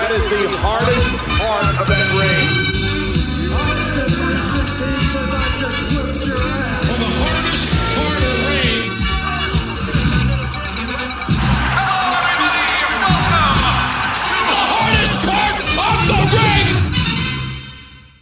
That is the hardest part of that ring. For the hardest part of the ring. Hello, everybody, and welcome The hardest part of the ring.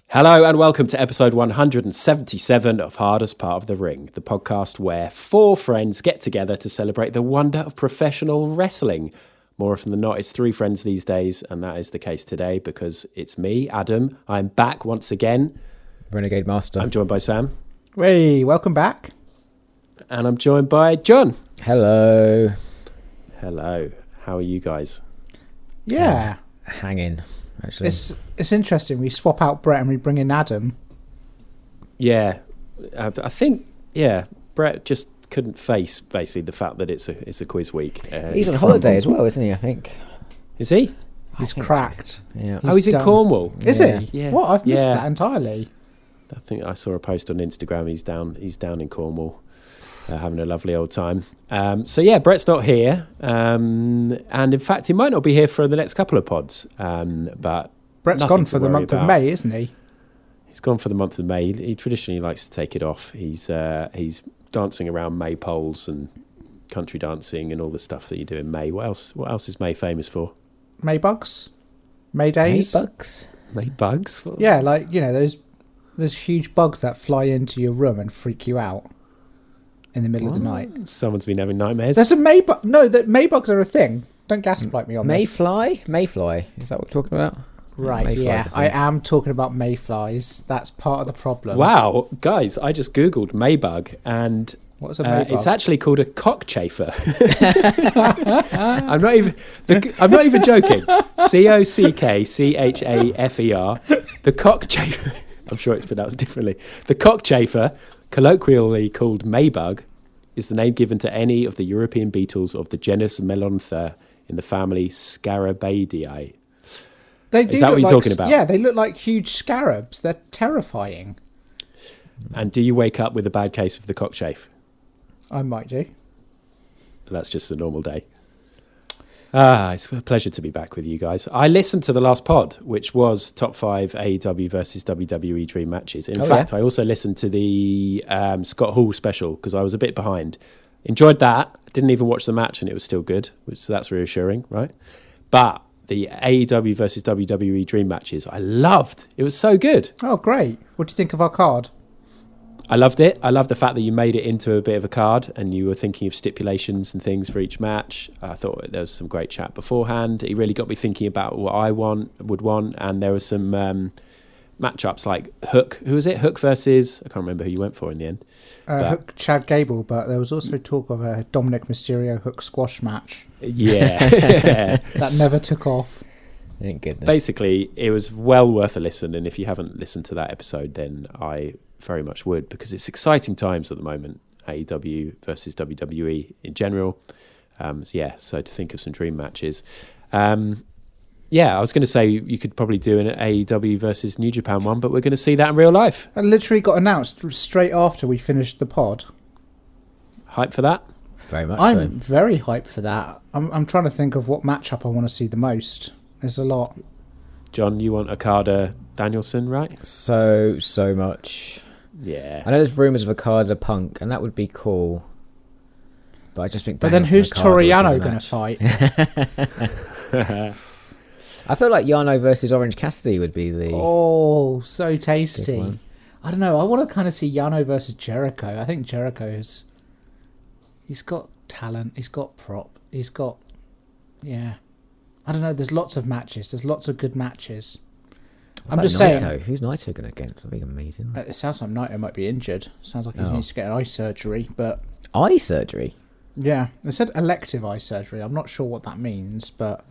Hello and welcome to episode 177 of Hardest Part of the Ring, the podcast where four friends get together to celebrate the wonder of professional wrestling. More often than not, it's three friends these days, and that is the case today because it's me, Adam. I'm back once again. Renegade Master. I'm joined by Sam. Hey, welcome back. And I'm joined by John. Hello. Hello. How are you guys? Yeah. Hanging, actually. It's interesting. We swap out Brett and we bring in Adam. Yeah. I think, Brett just couldn't face basically the fact that it's a quiz week. He's on holiday as well, isn't he, I think? Is he? He's think cracked. so. Yeah. He's in done. Cornwall. Is Yeah. he? Yeah. What? I've missed Yeah. that entirely. I think I saw a post on Instagram. He's down in Cornwall, having a lovely old time. So yeah, Brett's not here, and in fact, he might not be here for the next couple of pods. But Brett's nothing gone to for the worry month of about. May, isn't he? He's gone for the month of May. He traditionally likes to take it off. He's dancing around maypoles and country dancing and all the stuff that you do in May. What else is May famous for? Maybugs? Maydays? Bugs. Maybugs? Yeah, like, you know, those huge bugs that fly into your room and freak you out in the middle of the night. Someone's been having nightmares. There's a Maybug. No, that Maybugs are a thing. Don't gaslight me on this. Mayfly? Is that what we're talking about? Right, Mayflies, yeah. I I think. am talking about mayflies. That's part of the problem. Wow, guys! I just googled Maybug and What's a Maybug? it's actually called a cockchafer. I'm not even joking. COCKCHAFER. The cockchafer. I'm sure it's pronounced differently. The cockchafer, colloquially called Maybug, is the name given to any of the European beetles of the genus Melontha in the family Scarabaeidae. They do Is that what look you're like, talking about? Yeah, they look like huge scarabs. They're terrifying. And do you wake up with a bad case of the cockchafe? I might do. That's just a normal day. It's a pleasure to be back with you guys. I listened to the last pod, which was top 5 AEW versus WWE Dream matches. In fact, yeah? I also listened to the Scott Hall special because I was a bit behind. Enjoyed that. Didn't even watch the match and it was still good, so that's reassuring, right? But the AEW versus WWE Dream matches, I loved. It was so good. Oh, great. What do you think of our card? I loved it. I love the fact that you made it into a bit of a card and you were thinking of stipulations and things for each match. I thought there was some great chat beforehand. It really got me thinking about what I would want. And there were some matchups like Hook. Who was it? Hook versus... I can't remember who you went for in the end. Hook Chad Gable, but there was also talk of a Dominic Mysterio Hook squash match. Yeah. That never took off. Thank goodness. Basically, it was well worth a listen. And if you haven't listened to that episode, then I very much would, because it's exciting times at the moment. AEW versus WWE in general. So to think of some dream matches. I was going to say you could probably do an AEW versus New Japan one, but we're going to see that in real life. It literally got announced straight after we finished the pod. Hype for that? Very much I'm so. very hyped for that. I'm trying to think of what matchup I want to see the most. There's a lot. John, you want Okada Danielson, right? So much. Yeah. I know there's rumours of Okada Punk, and that would be cool. But I just think But then Danielson who's Okada would be Toriano the going to match. fight? I feel like Yano versus Orange Cassidy would be the... Oh, so Good tasty. one. I don't know. I want to kind of see Yano versus Jericho. I think Jericho's... He's got talent. He's got prop. He's got... Yeah. I don't know. There's lots of matches. There's lots of good matches. I'm just saying... Who's Naito going against? That'd be amazing. It sounds like Naito might be injured. Sounds like he needs to get eye surgery, but... Eye surgery? Yeah. They said elective eye surgery. I'm not sure what that means, but...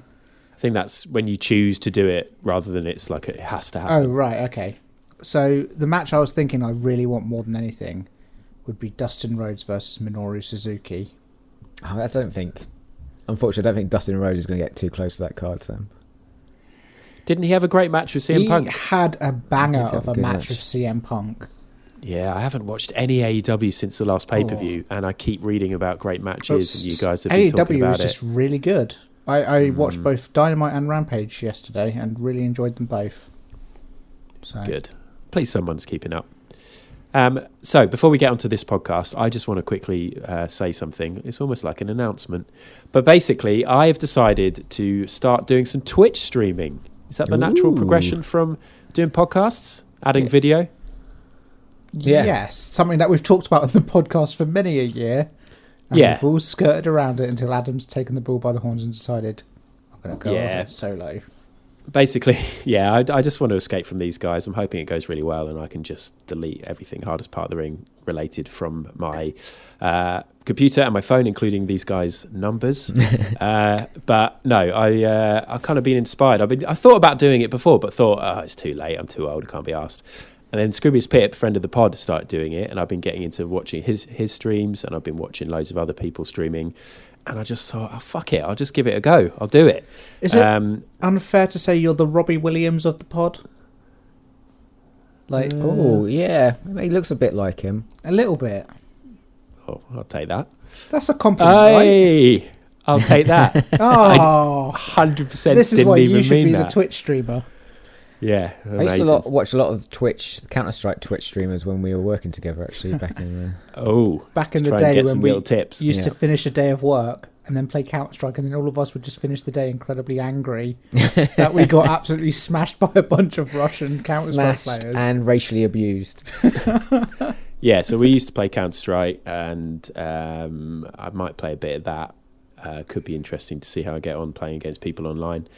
I think that's when you choose to do it rather than it's like it has to happen. Oh, right. Okay. So the match I was thinking I really want more than anything would be Dustin Rhodes versus Minoru Suzuki. Oh, I don't think... Unfortunately, I don't think Dustin Rhodes is going to get too close to that card, Sam. Didn't he have a great match with CM He Punk? had a banger He did have of a a good match match. with CM Punk. Yeah, I haven't watched any AEW since the last pay-per-view, and I keep reading about great matches, and you guys have been talking AEW about was just really good. I watched both Dynamite and Rampage yesterday and really enjoyed them both. So Good. Please, someone's keeping up. So before we get onto this podcast, I just want to quickly say something. It's almost like an announcement. But basically, I have decided to start doing some Twitch streaming. Is that the natural progression from doing podcasts? Adding video? Yeah. Yes, something that we've talked about on the podcast for many a year. And Yeah. we've all skirted around it until Adam's taken the bull by the horns and decided, I'm going to go Yeah. over it solo. Basically, yeah, I just want to escape from these guys. I'm hoping it goes really well and I can just delete everything Hardest Part of the Ring related from my computer and my phone, including these guys' numbers. But no, I've kind of been inspired. I thought about doing it before, but thought, it's too late. I'm too old. I can't be asked. And then Scroobius Pip, friend of the pod, started doing it, and I've been getting into watching his streams, and I've been watching loads of other people streaming. And I just thought, fuck it, I'll just give it a go. I'll do it. Is it unfair to say you're the Robbie Williams of the pod? Like, Oh, yeah. He looks a bit like him. a little bit. Oh, I'll take that. That's a compliment, right? Hey, I'll take that. Oh, 100% this is didn't why even you should mean be the that. Twitch streamer. Yeah, I used amazing. to watch a lot of Counter-Strike Twitch streamers when we were working together, actually, back in the... Oh, Back in to the try and day get when some we little tips. used to Yeah. finish a day of work and then play Counter-Strike, and then all of us would just finish the day incredibly angry that we got absolutely smashed by a bunch of Russian Counter-Strike Smashed players. and racially abused. Yeah, so we used to play Counter Strike, and I might play a bit of that. Could be interesting to see how I get on playing against people online.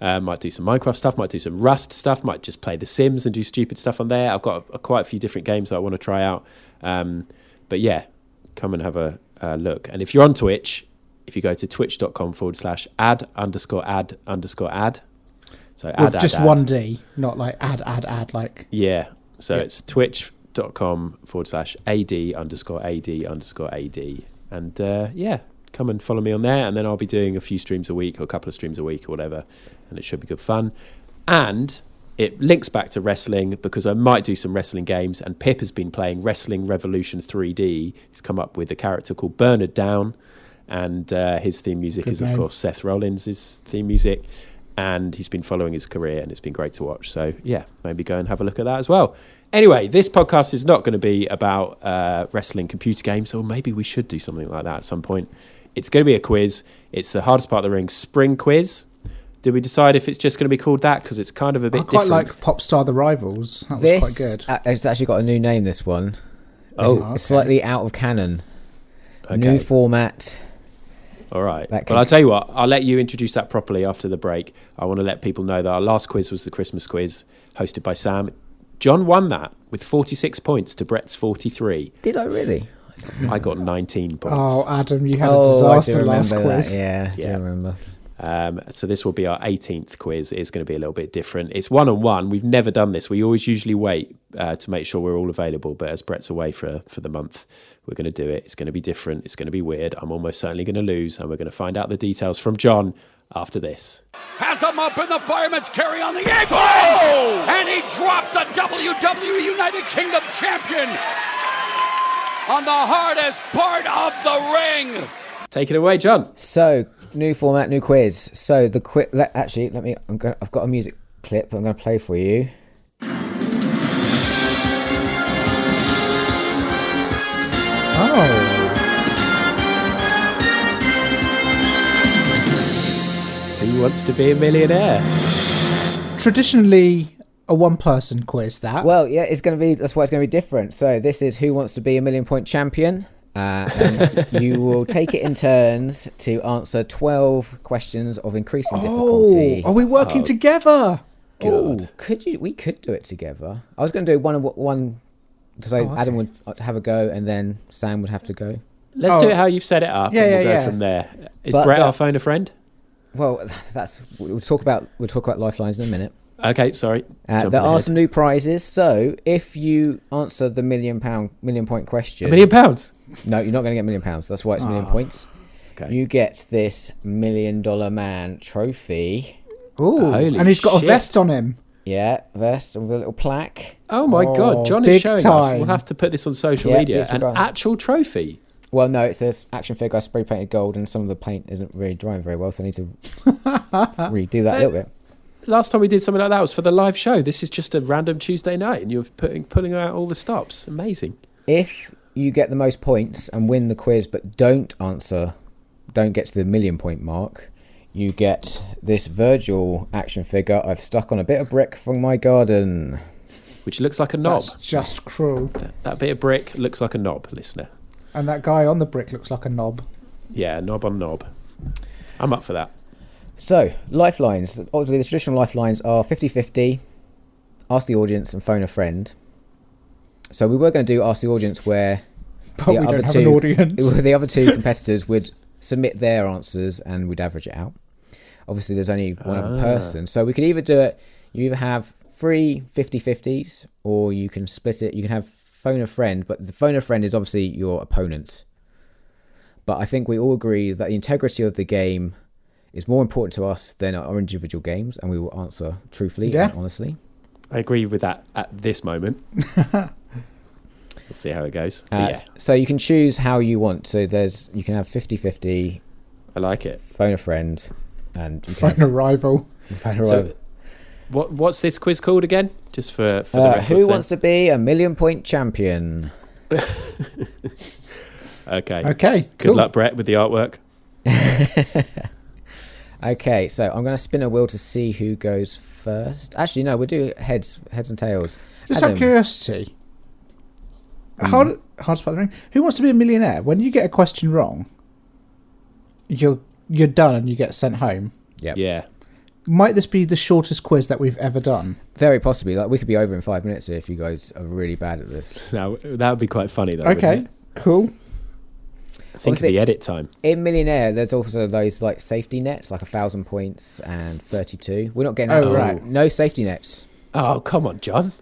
Might do some Minecraft stuff, might do some Rust stuff, might just play The Sims and do stupid stuff on there. I've got quite a few different games that I want to try out. But yeah, come and have a look. And if you're on Twitch, if you go to twitch.com/ad_ad_ad. So With add, just add. one D, not like add, like... Yeah, so Yeah. it's twitch.com/ad_ad_ad. And yeah, come and follow me on there, and then I'll be doing a few streams a week or a couple of streams a week or whatever, and it should be good fun. And it links back to wrestling because I might do some wrestling games, and Pip has been playing Wrestling Revolution 3D. He's come up with a character called Bernard Down, and his theme music Good is, of name. course, Seth Rollins' theme music, and he's been following his career, and it's been great to watch. So yeah, maybe go and have a look at that as well. Anyway, this podcast is not going to be about wrestling computer games, or maybe we should do something like that at some point. It's going to be a quiz. It's the Hardest Part of the Ring spring quiz. Did we decide if it's just going to be called that? Because it's kind of a bit I quite different. like Popstar The Rivals. That was This, quite good. it's actually got a new name, this one. Oh, okay. It's slightly out of canon. Okay. New format. All right. That Well, can- I'll tell you what. I'll let you introduce that properly after the break. I want to let people know that our last quiz was the Christmas quiz hosted by Sam. John won that with 46 points to Brett's 43. Did I really? I got 19 points. Oh, Adam, you had a I do disaster last remember quiz. that. Yeah, I Yeah. do remember. So this will be our 18th quiz. It's going to be a little bit different. It's one-on-one. We've never done this. We always usually wait to make sure we're all available. But as Brett's away for the month, we're going to do it. It's going to be different. It's going to be weird. I'm almost certainly going to lose. And we're going to find out the details from John after this. Has him up in the fireman's carry on the apron. Oh! And he dropped the WWE United Kingdom champion on the hardest part of the ring. Take it away, John. So, new format, new quiz. So the quiz. Actually, let me. I've got a music clip. I'm going to play for you. Oh. Who wants to be a millionaire? Traditionally, a one-person quiz, that. Well, yeah, it's going to be. That's why it's going to be different. So this is Who Wants to Be a Million Point Champion. And you will take it in turns to answer 12 questions of increasing difficulty. Oh, are we working together? Oh, could you? We could do it together. I was going to do one. So okay. Adam would have a go, and then Sam would have to go. Let's do it how you've set it up, Yeah, and we'll yeah, go yeah. from there. Is But Brett the- our phone a friend? Well, we'll talk about lifelines in a minute. Okay, sorry. Jumping There are ahead. some new prizes. So if you answer the million point question, £1 million. no, you're not going to get £1 million. That's why it's million points. Okay. You get this $1 Million Man trophy. Ooh, Holy and he's got shit. a vest on him. Yeah, vest with a little plaque. Oh my God, John is big showing us. time. We'll have to put this on social Yeah, media. An disregard. actual trophy. Well, no, it's an action figure I spray painted gold, and some of the paint isn't really drying very well, so I need to redo that a little bit. Last time we did something like that was for the live show. This is just a random Tuesday night, and you're pulling out all the stops. Amazing. If you get the most points and win the quiz, but don't get to the 1,000,000 point mark, you get this Virgil action figure I've stuck on a bit of brick from my garden. Which looks like a knob. That's just cruel. That bit of brick looks like a knob, listener. And that guy on the brick looks like a knob. Yeah, knob on knob. I'm up for that. So, lifelines. Obviously, the traditional lifelines are 50-50, ask the audience, and phone a friend. So we were going to do ask the audience where But we don't have an audience. the other two competitors would submit their answers and we'd average it out. Obviously, there's only one other person. So we could either do it, you either have 3 50-50s, or you can split it. You can have phone a friend, but the phone a friend is obviously your opponent. But I think we all agree that the integrity of the game is more important to us than our individual games, and we will answer truthfully and honestly. I agree with that at this moment. We'll see how it goes. So you can choose how you want. So you can have 50-50. I like it. Phone a friend, and you Phone a rival. Phone a rival. So, what's this quiz called again? Just for the records, who wants to be a 1,000,000 point champion? Okay. Okay. Good Cool. luck, Brett, with the artwork. Okay, so I'm going to spin a wheel to see who goes first. Actually, no, we'll do heads and tails. Just out Adam. of curiosity, hard to spot the ring. Who wants to be a millionaire? When you get a question wrong, you're done and you get sent home. Yep. Yeah. Might this be the shortest quiz that we've ever done? Very possibly. Like, we could be over in 5 minutes if you guys are really bad at this. Now that would be quite funny, though. Okay, wouldn't it? cool. Think of the edit time. In Millionaire, there's also those like safety nets, like 1,000 points and 32. We're not getting right. No safety nets. Oh, come on, John.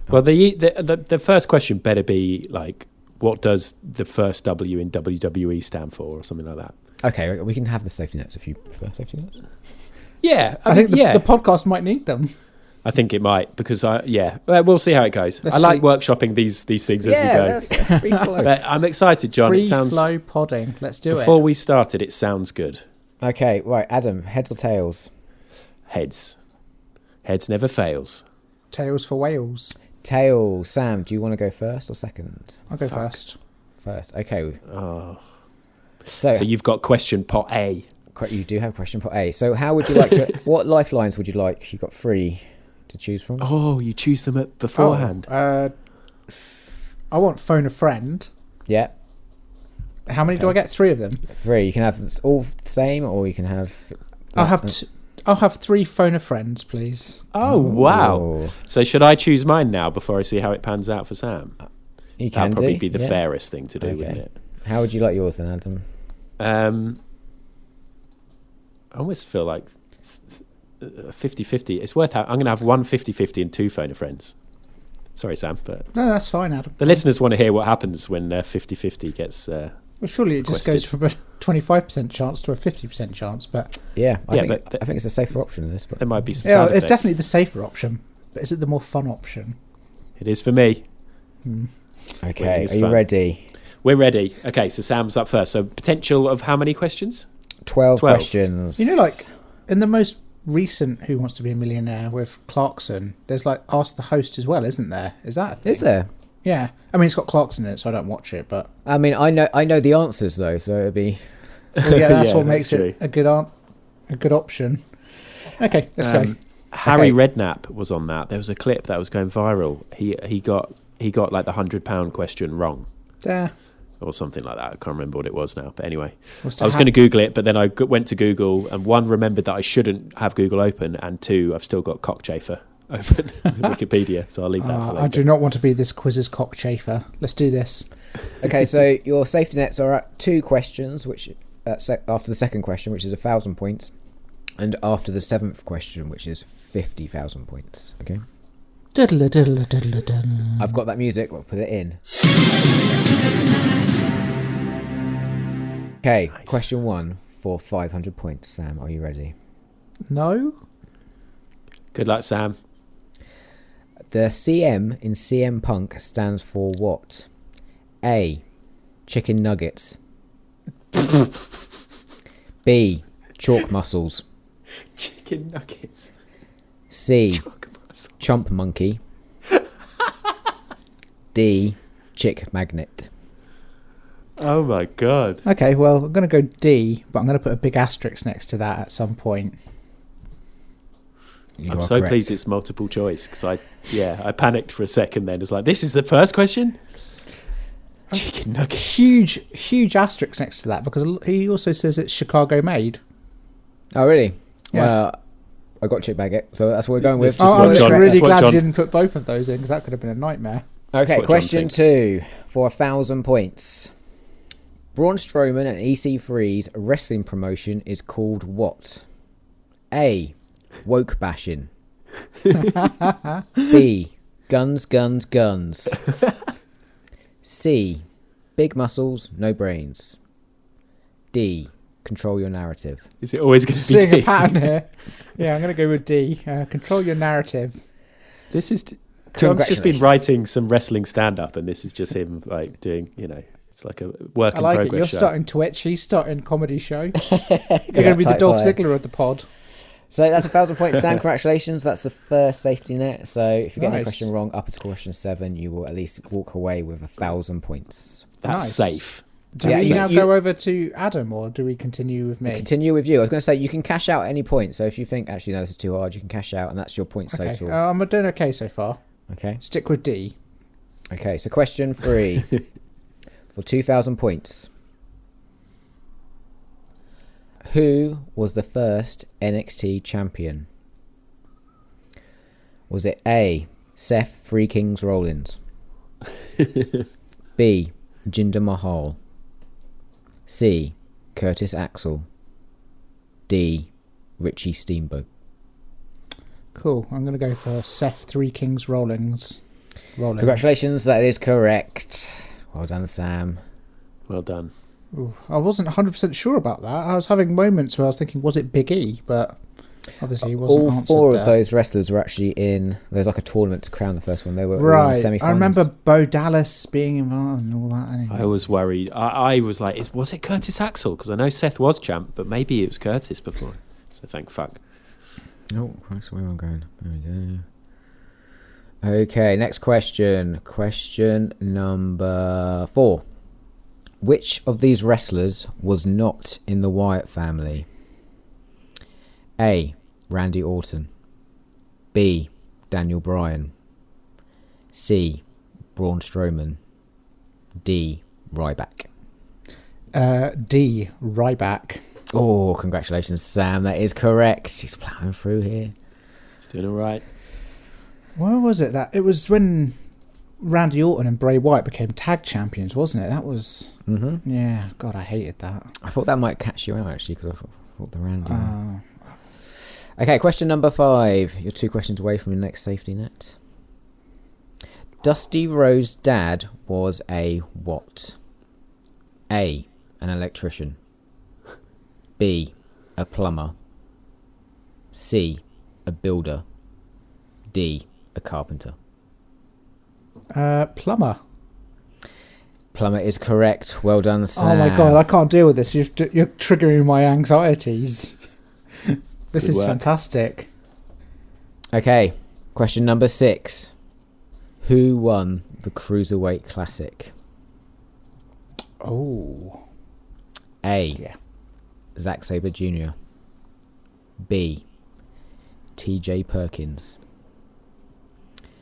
Well, the first question better be like, what does the first W in WWE stand for, or something like that. Okay, we can have the safety nets if you prefer safety nets. Yeah, I think the podcast might need them. I think it might, because we'll see how it goes. Let's I like see. workshopping these things as we go. That's free flow. But I'm excited, John. Free It sounds flow podding. Let's do before it. we started, it sounds good. Okay, right, Adam, heads or tails? Heads never fails. Tails for Wales. Tail. Sam, do you want to go first or second? I'll go first. First, okay. Oh, So you've got question pot A. you do have question for A. So how would you like what lifelines would you like? You've got 3 to choose from. Oh, you choose them beforehand. I want phone a friend. Yeah, How many do I get? 3 of them. 3. You can have all the same, or you can have. I'll have 3 phone a friends, please. Oh, wow. Oh. So should I choose mine now before I see how it pans out for Sam? You can That'd probably do. be the yeah. fairest thing to do, wouldn't Okay. it? How would you like yours then, Adam? I almost feel like 50-50. It's worth I'm going to have 1 50-50 and 2 phone a friends. Sorry, Sam, but No, that's fine, Adam. the listeners want to hear what happens when 50-50 gets... Well, surely it just requested. goes from a 25% chance to a 50% chance, but Yeah, I but think it's a safer option than this. But there might be some yeah, side it's effects. definitely the safer option. But is it the more fun option? It is for me. okay, Winning is are you fun. ready? We're ready. Okay, so Sam's up first. So potential of how many questions? 12 12. questions. You know, like in the most recent Who Wants to Be a Millionaire with Clarkson, there's like Ask the Host as well, isn't there? Is that a thing? Is there? Yeah. I mean, it's got Clarkson in it, so I don't watch it, but I mean, I know the answers though, so it'd be. well, yeah, that's Yeah, what that's makes it a good option. Okay, let's go. Harry Okay. Redknapp was on that. There was a clip that was going viral. He got like the £100 question wrong, There. or something like that. I can't remember what it was now. But anyway, Was I was going to Google it, but then I went to Google, and 1, remembered that I shouldn't have Google open, and 2, I've still got cockchafer open Wikipedia, so I'll leave that for later. I do not want to be this quiz's cockchafer. Let's do this. Okay, so your safety nets are at 2 questions, which after the second question, which is 1,000 points, and after the 7th question, which is 50,000 points. Okay. Diddle diddle diddle diddle. I've got that music. We'll put it in. Okay, Nice. question 1 for 500 points. Sam, are you ready? No. Good luck, Sam. The CM in CM Punk stands for what? A. chicken nuggets. B, chalk mussels. Chicken nuggets. C, Chalk mussels. chomp monkey. D, chick magnet. Oh my god. Okay, well, I'm going to go D, but I'm going to put a big asterisk next to that at some point. You I'm are so correct. pleased it's multiple choice because I panicked for a second then. It's like, this is the first question? Chicken nuggets. Huge asterisk next to that because he also says it's Chicago made. Oh, really? Yeah. Well, I got chick maggot, so that's what we're going with. That's I'm what just John- really that's what glad John- you didn't put both of those in because that could have been a nightmare. Okay, what John question thinks. 2 for 1,000 points. Braun Strowman and EC3's wrestling promotion is called what? A, woke bashing. B, guns, guns, guns. C, big muscles, no brains. D, control your narrative. Is it always going to be Seeing a D? pattern here. Yeah, I'm going to go with D. Control your narrative. This is... John's just been Congratulations. writing some wrestling stand-up and this is just him like doing, it's like a work I in like progress it. You're show. starting Twitch. He's starting comedy show. You're going to be the type Dolph five. Ziggler of the pod. So that's 1,000 points, Sam. Congratulations. That's the first safety net. So if you get any Nice. question wrong up until question 7, you will at least walk away with 1,000 points. That's Nice. safe. Do Yeah, we you- now you- go over to Adam or do we continue with me? Continue with you. I was going to say you can cash out at any point. So if you think, actually, no, this is too hard, you can cash out, and that's your points Okay, total. I'm doing okay so far. Okay. Stick with D. Okay, so question 3 for 2,000 points. Who was the first NXT champion? Was it A, Seth Three Kings Rollins? B, Jinder Mahal? C, Curtis Axel? D, Richie Steamboat? Cool. I'm going to go for Seth Three Kings Rollins. Congratulations, that is correct. Well done, Sam. Well done. Ooh, I wasn't 100% sure about that. I was having moments where I was thinking, was it Big E? But obviously he wasn't All answered 4 there. of those wrestlers were actually in. There's like a tournament to crown the first one. They were all in the Right. semi-finals. I remember Bo Dallas being involved and all that. Anyway. I was worried. I was like, was it Curtis Axel? Because I know Seth was champ, but maybe it was Curtis before. So thank fuck. Oh, Christ, where am I going? There we go. Okay, next question. Question number 4. Which of these wrestlers was not in the Wyatt family? A, Randy Orton. B, Daniel Bryan. C, Braun Strowman. D, Ryback. D, Ryback. Oh, congratulations, Sam. That is correct. He's plowing through here. He's doing all right. Where was it that? It was when Randy Orton and Bray Wyatt became tag champions, wasn't it? That was... Mm-hmm. Yeah, God, I hated that. I thought that might catch you out, actually, because I thought the Randy one. Okay, question number 5. You're 2 questions away from your next safety net. Dusty Rhodes' dad was a what? A, an electrician. B, a plumber. C, a builder. D, a carpenter. Plumber. Plumber is correct. Well done, Sam. Oh my God, I can't deal with this. You're triggering my anxieties. This Good is work. fantastic. Okay, question number 6. Who won the Cruiserweight Classic? Oh. A, Yeah. Zack Sabre Jr. B, TJ Perkins.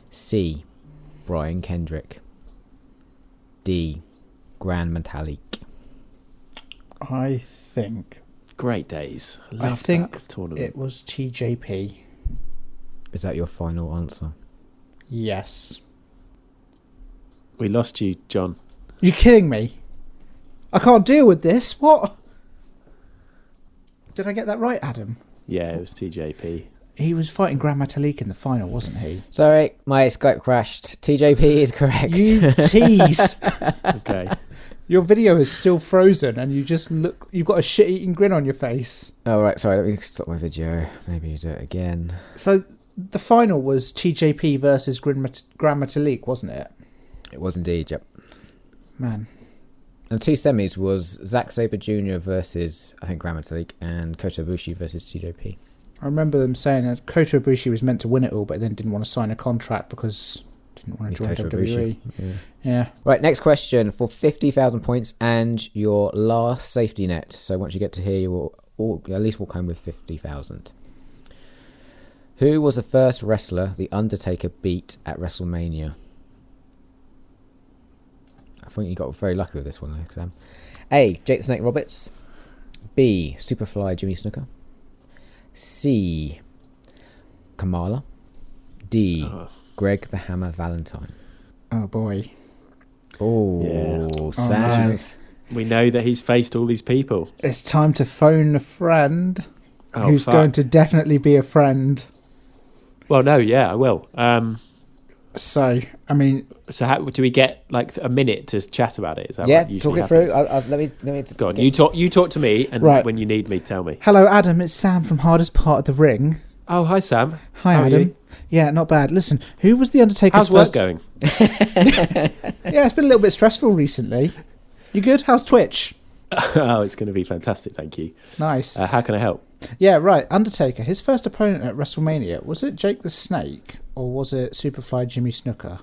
C, Brian Kendrick. D, Gran Metalik. I think Great days. I Loved think that tournament. it was TJP. Is that your final answer? Yes. We lost you, John. You kidding me? I can't deal with this. What? Did I get that right, Adam? Yeah, it was TJP. He was fighting Gran Metalik in the final, wasn't he? Sorry, my Skype crashed. TJP is correct. You tease. Okay. Your video is still frozen and you just look... You've got a shit-eating grin on your face. Oh, right, sorry, let me stop my video. Maybe do it again. So the final was TJP versus Gran Metalik, wasn't it? It was indeed, yep. Man. And the 2 semis was Zack Sabre Jr. versus, I think, Grammatlik, and Kota Ibushi versus CJP. I remember them saying that Kota Ibushi was meant to win it all, but then didn't want to sign a contract because didn't want to join Kota WWE. Ibushi. Yeah. Right, next question for 50,000 points and your last safety net. So once you get to here, you will at least walk home with 50,000. Who was the first wrestler The Undertaker beat at WrestleMania? I think you got very lucky with this one, though, Sam. A. Jake the Snake Roberts. B. Superfly Jimmy Snuka. C. Kamala. D. Greg the Hammer Valentine. Oh boy. Oh, Yeah. Sam. We know that he's faced all these people. It's time to phone a friend who's fuck. going to definitely be a friend. Well, no, yeah, I will. So, I mean, So how do we get like a minute to chat about it? Is that Yeah, what usually talk it through. happens? Let me Go on, you talk to me, and Right. when you need me, tell me. hello, Adam. It's Sam from Hardest Part of the Ring. Oh, hi Sam. Hi, How are Adam. you? Yeah, not bad. Listen, who was the Undertaker's How's work first? going? Yeah, it's been a little bit stressful recently. You good? How's Twitch? Oh, it's going to be fantastic. Thank you. Nice. How can I help? Yeah, right. Undertaker. His first opponent at WrestleMania, was it Jake the Snake or was it Superfly Jimmy Snuka?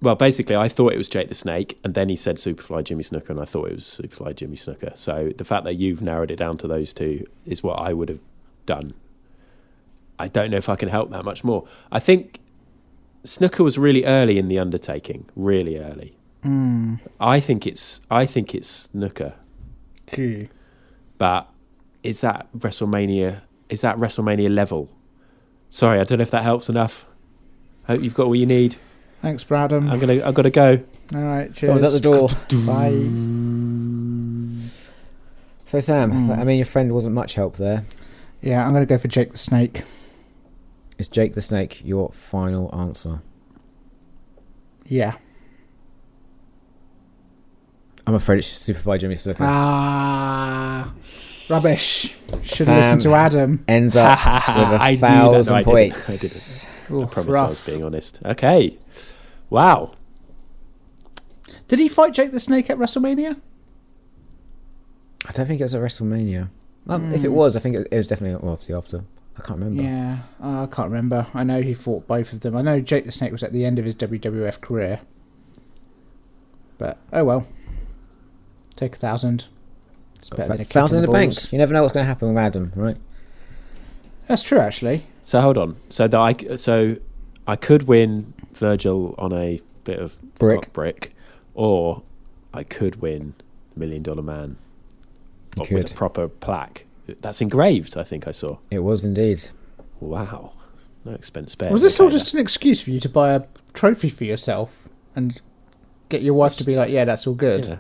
Well, basically, I thought it was Jake the Snake, and then he said Superfly Jimmy Snuka, and I thought it was Superfly Jimmy Snuka. So the fact that you've narrowed it down to those two is what I would have done. I don't know if I can help that much more. I think Snuka was really early in the undertaking, really early. I think it's Snuka, but is that WrestleMania? Is that WrestleMania level? Sorry, I don't know if that helps enough. Hope you've got all you need. Thanks, Bradham. I've got to go. All right, cheers. Someone's at the door. Bye. So, Sam, I mean, your friend wasn't much help there. Yeah, I'm going to go for Jake the Snake. Is Jake the Snake your final answer? Yeah. I'm afraid it's Superfly Jimmy Snuka. Rubbish. Should Sam listen to Adam. Ends up with I knew that. 1,000 No, I points. I promise I rough. was being honest. Okay. Wow. Did he fight Jake the Snake at WrestleMania? I don't think it was at WrestleMania. If it was, I think it was definitely obviously after. I can't remember. Yeah, I can't remember. I know he fought both of them. I know Jake the Snake was at the end of his WWF career. But, oh well. Take 1,000. It's better than a kick 1,000 in the bank. balls. You never know what's going to happen with Adam, right? That's true, actually. So hold on. So I could win Virgil on a bit of brick, or I could win $1 Million Man with could. a proper plaque. That's engraved. I think I saw. It was indeed. Wow. No expense spared. Was this all Okay, just an excuse for you to buy a trophy for yourself and get your wife to be like, yeah, that's all good? yeah.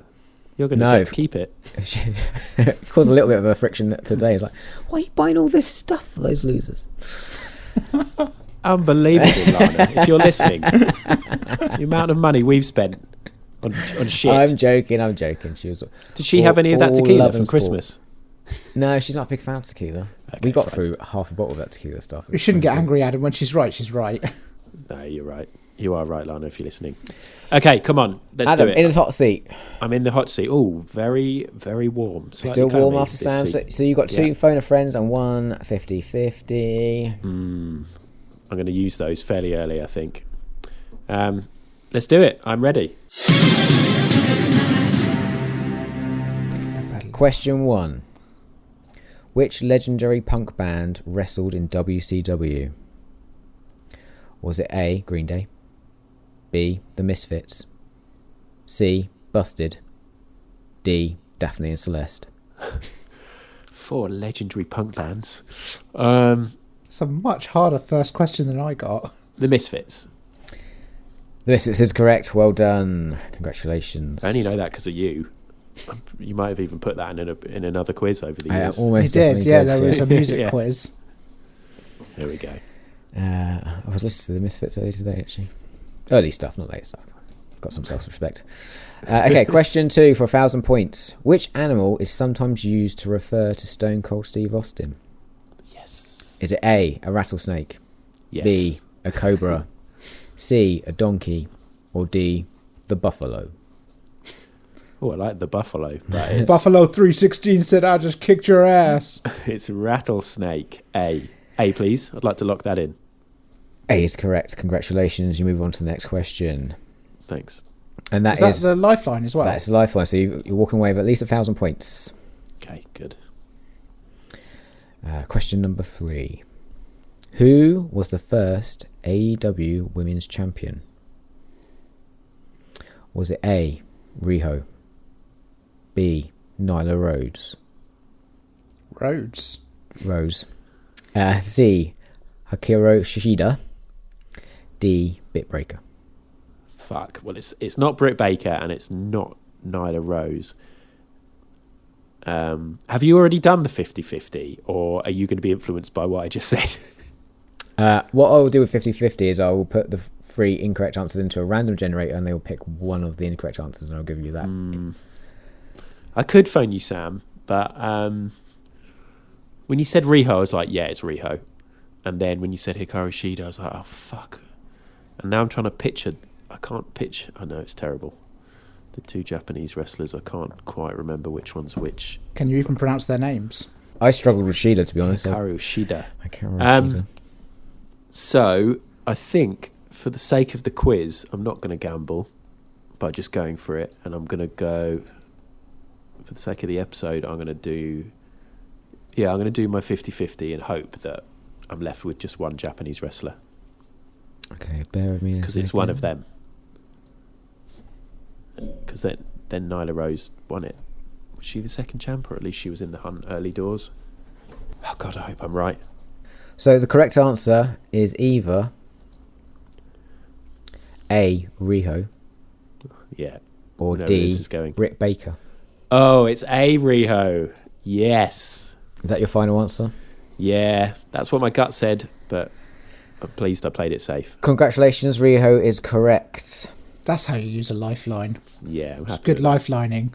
You're going to No. get to keep it. It caused a little bit of a friction today. It's like, why are you buying all this stuff for those losers? Unbelievable, Lana. If you're listening, the amount of money we've spent on shit. I'm joking. She was. Did she have any of that all tequila love from and sport. Christmas? No, she's not a big fan of tequila. Okay, We got fine. through half a bottle of that tequila stuff. You shouldn't get angry, Adam. When she's right, she's right. No, you're right. You are right, Lana, if you're listening. Okay, come on. Let's Adam, do it. in the hot seat. I'm in the hot seat. Oh, very, very warm. Slightly Still warm clammy, after this Sam. seat. So you've got two Yeah. phone a friends and one 50-50. I'm going to use those fairly early, I think. Let's do it. I'm ready. Question 1. Which legendary punk band wrestled in WCW? Was it A, Green Day, B, The Misfits, C, Busted, D, Daphne and Celeste? 4 legendary punk bands. It's a much harder first question than I got. The Misfits. The Misfits is correct. Well done. Congratulations. I only know that because of you. You might have even put that in another quiz over the I years. He almost did, definitely yeah. did. There was a music Yeah. quiz. There we go. I was listening to The Misfits earlier today, actually. Early stuff, not late stuff. Got some self-respect. Okay, question 2 for 1,000 points. Which animal is sometimes used to refer to Stone Cold Steve Austin? Yes. Is it A, a rattlesnake, Yes. B, a cobra, C, a donkey, or D, the Buffalo? Oh, I like the buffalo. But it's, Buffalo 316 said, "I just kicked your ass." it's rattlesnake. A, please. I'd like to lock that in. A is correct. Congratulations. You move on to the next question. Thanks. And Is that the lifeline as well? That's the lifeline. So you're walking away with at least 1,000 points. Okay, good. Question number 3. Who was the first AEW Women's Champion? Was it A, Riho, B, Nyla Rose, Rhodes. C, Hikaru Shishida, D, Bitbreaker? Fuck. Well, it's not Britt Baker and it's not Nyla Rose. Have you already done the 50-50 or are you going to be influenced by what I just said? What I will do with 50-50 is I will put the 3 incorrect answers into a random generator and they will pick one of the incorrect answers and I'll give you that. I could phone you, Sam, but when you said Riho, I was like, yeah, it's Riho. And then when you said Hikaru Shida, I was like, oh, fuck. And now I'm trying to picture. I can't pitch. I know, it's terrible. The 2 Japanese wrestlers, I can't quite remember which one's which. Can you even pronounce their names? I struggled with Shida, to be honest. Hikaru Shida. Hikaru Shida. So, I think, for the sake of the quiz, I'm not going to gamble by just going for it. And I'm going to go, for the sake of the episode, I'm going to do my 50-50 and hope that I'm left with just one Japanese wrestler. Okay, bear with me. Because it's one of them. Because then Nyla Rose won it. Was she the second champ, or at least she was in the hunt early doors? Oh God, I hope I'm right. So the correct answer is either A, Riho, Yeah. or No, D, this is going. Britt Baker. Oh, it's A, Riho. Yes. Is that your final answer? Yeah, that's what my gut said, but I'm pleased I played it safe. Congratulations, Riho is correct. That's how you use a lifeline. Yeah, I'm happy Good with that. lifelining.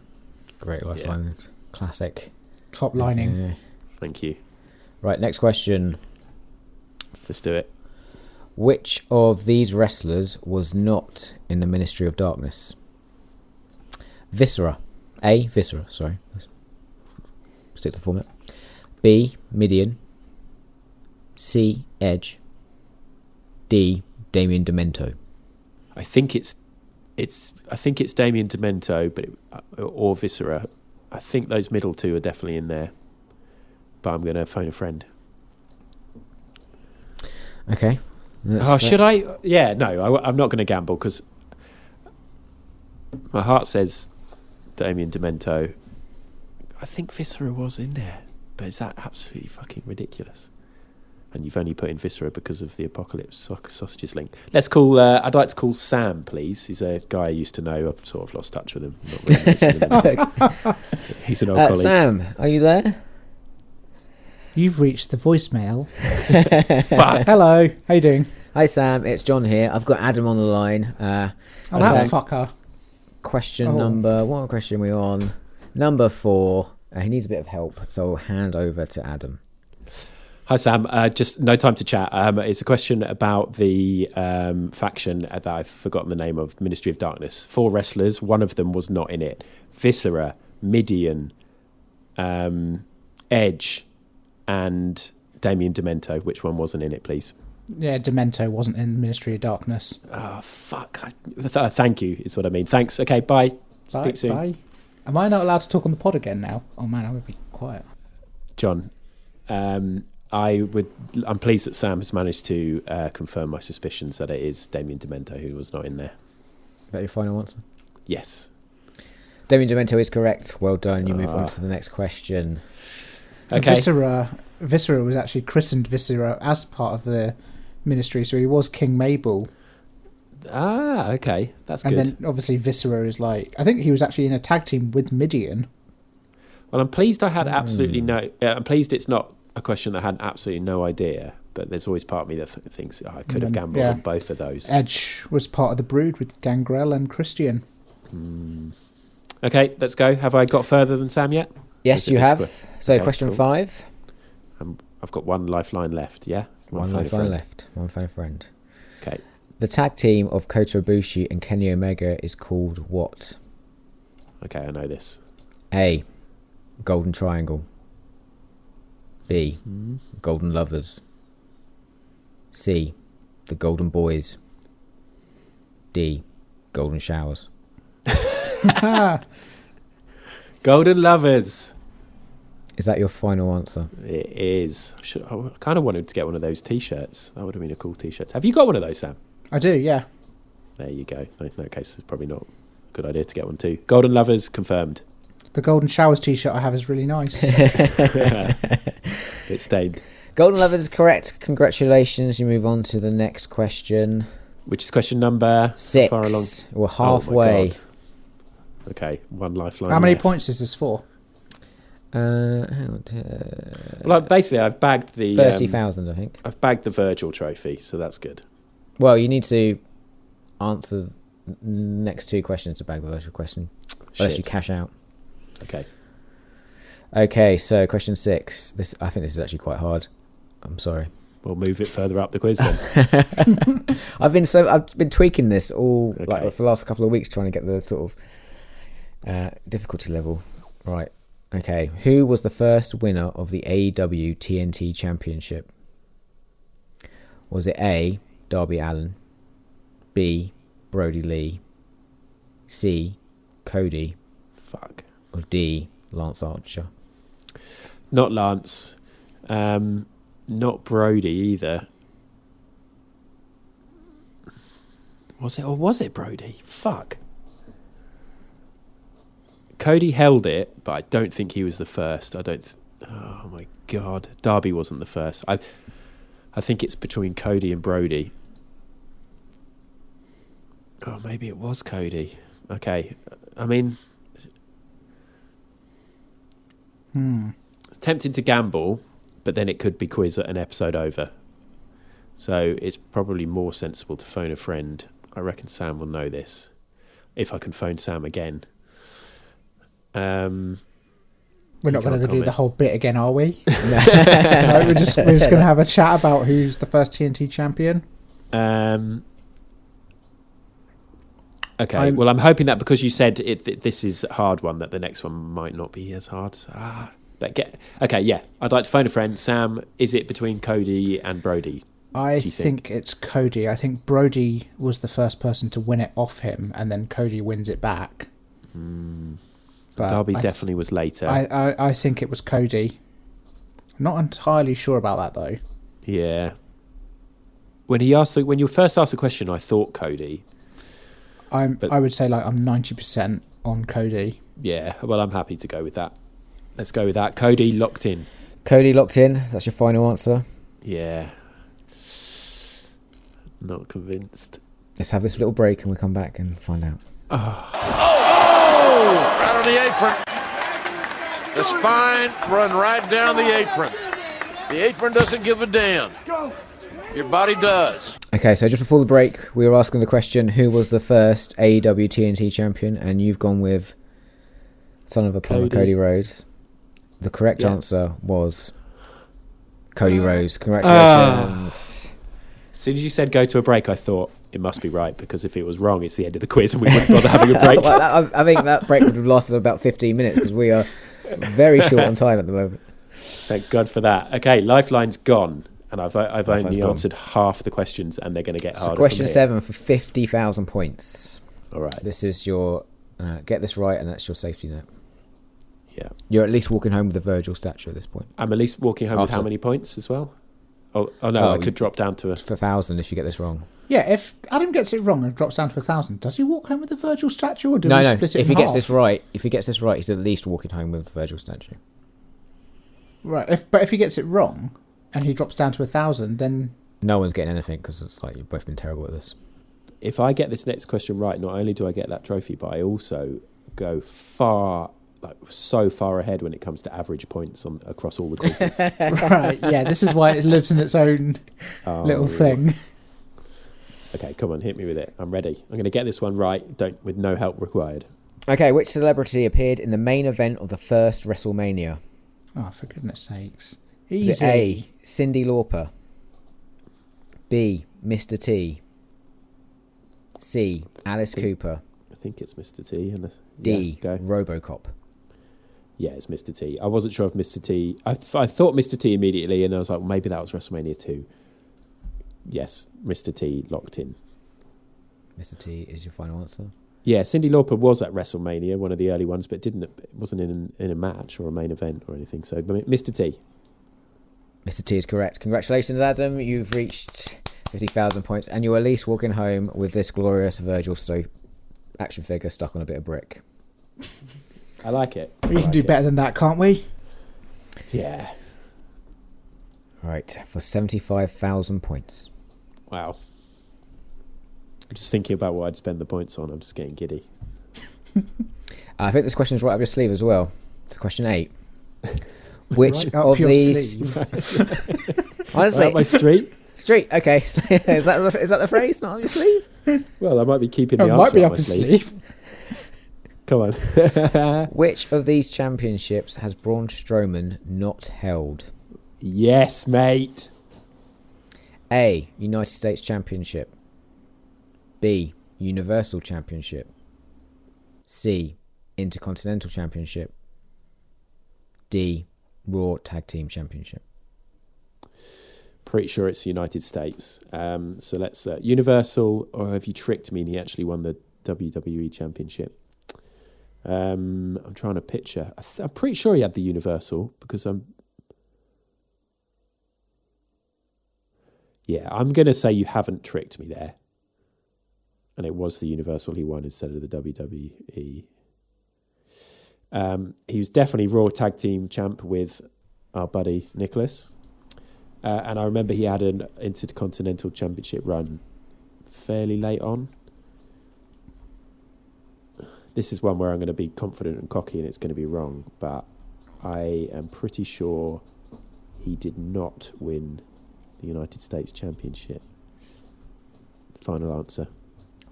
Great lifeline. Classic. Top lining. Yeah. Thank you. Right, next question. Let's do it. Which of these wrestlers was not in the Ministry of Darkness? Viscera. A, Viscera, sorry. Let's stick to the format. B, Midian. C, Edge. D, Damien Demento. I think it's Damien Demento, but or Viscera. I think those middle 2 are definitely in there. But I'm going to phone a friend. Okay. Should I? Yeah, no, I'm not going to gamble because my heart says Damien Demento. I think Viscera was in there, but is that absolutely fucking ridiculous? And you've only put in Viscera because of the Apocalypse Sausages link. Let's call. I'd like to call Sam, please. He's a guy I used to know. I've sort of lost touch with him. Not really with him. He's an old colleague. Sam, are you there? You've reached the voicemail. Fuck. Hello, how you doing? Hi Sam, it's John here. I've got Adam on the line. Oh, that fucker. Question number... What question are we on? Number 4. He needs a bit of help, so I'll hand over to Adam. Hi Sam, just no time to chat. It's a question about the faction that I've forgotten the name of, Ministry of Darkness. 4 wrestlers, one of them was not in it. Viscera, Midian, Edge, and Damien Demento. Which one wasn't in it, please? Yeah, Demento wasn't in the Ministry of Darkness. Oh, fuck. Thank you, is what I mean. Thanks. Okay, bye. Bye. Speak soon. Bye. Am I not allowed to talk on the pod again now? Oh man, I'm going to be quiet. John, I'm pleased that Sam has managed to confirm my suspicions that it is Damien Demento who was not in there. Is that your final answer? Yes. Damien Demento is correct. Well done. You move on to the next question. Okay. Viscera was actually christened Viscera as part of the ministry, so he was King Mabel. Ah, okay. That's and good. And then obviously Viscera is like... I think he was actually in a tag team with Midian. Well, I'm pleased I had absolutely no... I'm pleased it's not a question that I had absolutely no idea, but there's always part of me that thinks I could have gambled on both of those. Edge was part of the Brood with Gangrel and Christian. Okay, let's go. Have I got further than Sam yet? Yes, you have. So okay, question cool. 5. I've got one lifeline left, yeah? One lifeline left. One phone a friend. Okay. The tag team of Kota Ibushi and Kenny Omega is called what? Okay, I know this. A. Golden Triangle. B. Golden Lovers. C. The Golden Boys. D. Golden Showers. Golden Lovers. Is that your final answer? It is. I kind of wanted to get one of those T-shirts. That would have been a cool T-shirt. Have you got one of those, Sam? I do, yeah. There you go. In that case, it's probably not a good idea to get one too. Golden Lovers confirmed. The Golden Showers t-shirt I have is really nice. It stayed. Golden Lovers is correct. Congratulations. You move on to the next question. Which is question number 6. Far along. We're halfway. Oh my God. Okay, one lifeline. How many left. points is this for? Hang on. Well, basically, I've bagged the 30,000, I think. I've bagged the Virgil trophy, so that's good. Well, you need to answer the next 2 questions to bag the virtual question, unless you Shit. cash out. Okay. Okay, so question 6. I think this is actually quite hard. I'm sorry. We'll move it further up the quiz then. I've been tweaking this all Okay. like for the last couple of weeks, trying to get the sort of difficulty level right. Okay, who was the first winner of the AEW TNT Championship? Was it A. Darby Allin, B. Brody Lee, C. Cody, Fuck. or D. Lance Archer? Not Lance. Not Brody either. Was it, or was it Brody? Fuck. Cody held it, but I don't think he was the first. Oh my God. Darby wasn't the first. I think it's between Cody and Brody. Oh, maybe it was Cody. Okay. I mean, tempting to gamble, but then it could be quiz an episode over. So it's probably more sensible to phone a friend. I reckon Sam will know this. If I can phone Sam again. We're not can't going to do comment. the whole bit again, are we? No, we're just going to have a chat about who's the first TNT champion. Okay, well, I'm hoping that because you said this is a hard one, that the next one might not be as hard. Okay, yeah. I'd like to phone a friend. Sam, is it between Cody and Brody? I do you think it's Cody. I think Brody was the first person to win it off him, and then Cody wins it back. But Darby definitely was later. I think it was Cody. I'm not entirely sure about that though. Yeah. When you first asked the question, I thought Cody. I would say like I'm 90% on Cody. Yeah, well, I'm happy to go with that. Let's go with that. Cody locked in. Cody locked in. That's your final answer. Yeah. Not convinced. Let's have this little break and we'll come back and find out. Right on the apron. The spine run right down the apron. The apron doesn't give a damn. Your body does. Okay, so just before the break, we were asking the question, who was the first AEW TNT champion? And you've gone with son of a plumber, Cody Rhodes. The correct answer was Cody Rhodes. Congratulations. As soon as you said go to a break, I thought it must be right, because if it was wrong, it's the end of the quiz and we wouldn't bother having a break. Well, I think that break would have lasted about 15 minutes because we are very short on time at the moment. Thank God for that. Okay, Lifeline's gone, and I've only gone. answered half the questions, and they're going to get harder. So question from here. 7 for 50,000 points. All right. This is your get this right, and that's your safety net. Yeah. You're at least walking home with a Virgil statue at this point. I'm at least walking home with how After. many points as well? Oh no, Oh, I could drop down to a... For 1,000 if you get this wrong. Yeah, if Adam gets it wrong and drops down to 1,000, does he walk home with the Virgil statue, or do No, we no. split it If in he gets half? this right, he's at least walking home with the Virgil statue. Right, but if he gets it wrong and he drops down to 1,000, then No one's getting anything because it's like you've both been terrible at this. If I get this next question right, not only do I get that trophy, but I also go so far ahead when it comes to average points across all the quizzes. right, yeah, this is why it lives in its own little thing. Okay, come on, hit me with it. I'm ready. I'm going to get this one right, with no help required. Okay, which celebrity appeared in the main event of the first WrestleMania? Oh, for goodness sakes. Is Easy. it A, Cyndi Lauper, B, Mr. T, C. Alice Cooper. I think it's Mr. T. D. Go. RoboCop. Yeah, it's Mr. T. I wasn't sure if Mr. T... I thought Mr. T immediately, and I was like, well, maybe that was WrestleMania 2. Yes, Mr. T locked in. Mr. T is your final answer? Yeah, Cyndi Lauper was at WrestleMania, one of the early ones, but it wasn't in a match or a main event or anything. So, Mr. T. Mr. T is correct. Congratulations, Adam. You've reached 50,000 points, and you're at least walking home with this glorious Virgil action figure stuck on a bit of brick. I like it. We can do better than that, can't we? Yeah. Right, for 75,000 points. Wow. I'm just thinking about what I'd spend the points on. I'm just getting giddy. I think this question's right up your sleeve as well. It's question 8. Which Right of up your these... sleeve. Honestly... Out my street? Street, okay. is that the phrase? Not up your sleeve? Well, I might be keeping the It answer might be up up my his sleeve. sleeve. Come on. Which of these championships has Braun Strowman not held? Yes, mate. A. United States Championship. B. Universal Championship. C. Intercontinental Championship. D. Raw Tag Team Championship. Pretty sure it's the United States. So let's... Universal, or have you tricked me and he actually won the WWE Championship? I'm trying to picture. I'm pretty sure he had the Universal because I'm going to say you haven't tricked me there. And it was the Universal he won instead of the WWE. He was definitely Raw Tag Team Champ with our buddy Nicholas. And I remember he had an Intercontinental Championship run fairly late on. This is one where I'm going to be confident and cocky and it's going to be wrong, but I am pretty sure he did not win the United States Championship. Final answer.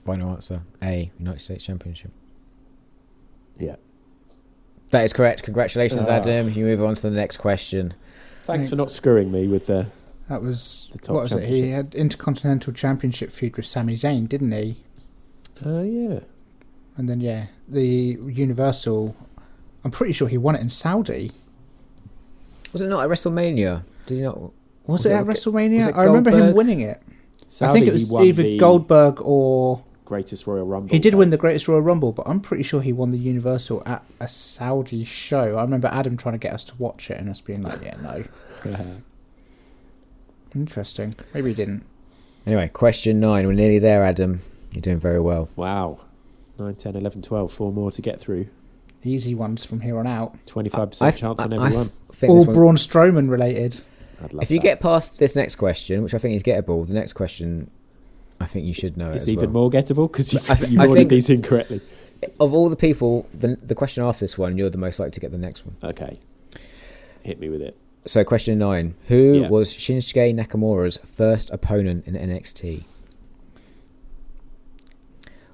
Final answer. A. United States Championship. Yeah. That is correct. Congratulations, Adam. You move on to the next question. Thanks for not screwing me with the... That was... The top What was it? He had Intercontinental Championship feud with Sami Zayn, didn't he? Yeah. And then, yeah, the Universal... I'm pretty sure he won it in Saudi. Was it not at WrestleMania? Did you not? Was it at WrestleMania? was it I remember him Goldberg? winning it. Saudi, I think it he was won either the Goldberg or... Greatest Royal Rumble. He did win the Greatest Royal Rumble, but I'm pretty sure he won the Universal at a Saudi show. I remember Adam trying to get us to watch it and us being like, yeah, no. Interesting. Maybe he didn't. Anyway, question 9. We're nearly there, Adam. You're doing very well. Wow. 9, 10, 11, 12. 4 more to get through. Easy ones from here on out. 25% chance on every one. Think All this one- Braun Strowman related. I'd love if you that. get past this next question, which I think is gettable, the next question, I think you should know it It's as even well. more gettable because you've I ordered think- these incorrectly. Of all the people, the question after this one, you're the most likely to get the next one. Okay. Hit me with it. So, question 9. Who Yeah. was Shinsuke Nakamura's first opponent in NXT?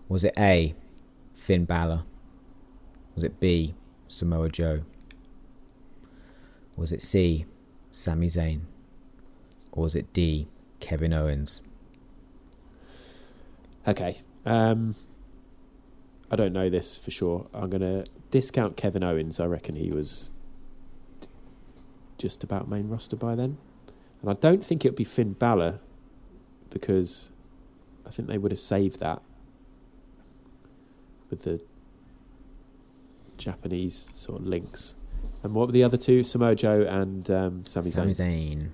Was it A, Finn Balor? Was it B, Samoa Joe? Was it C, Sami Zayn? Or was it D, Kevin Owens? Okay. I don't know this for sure. I'm going to discount Kevin Owens. I reckon he was just about main roster by then. And I don't think it would be Finn Balor because I think they would have saved that with the Japanese sort of links. And what were the other two? Samoa Joe and Sami Sami Zayn. Zayn.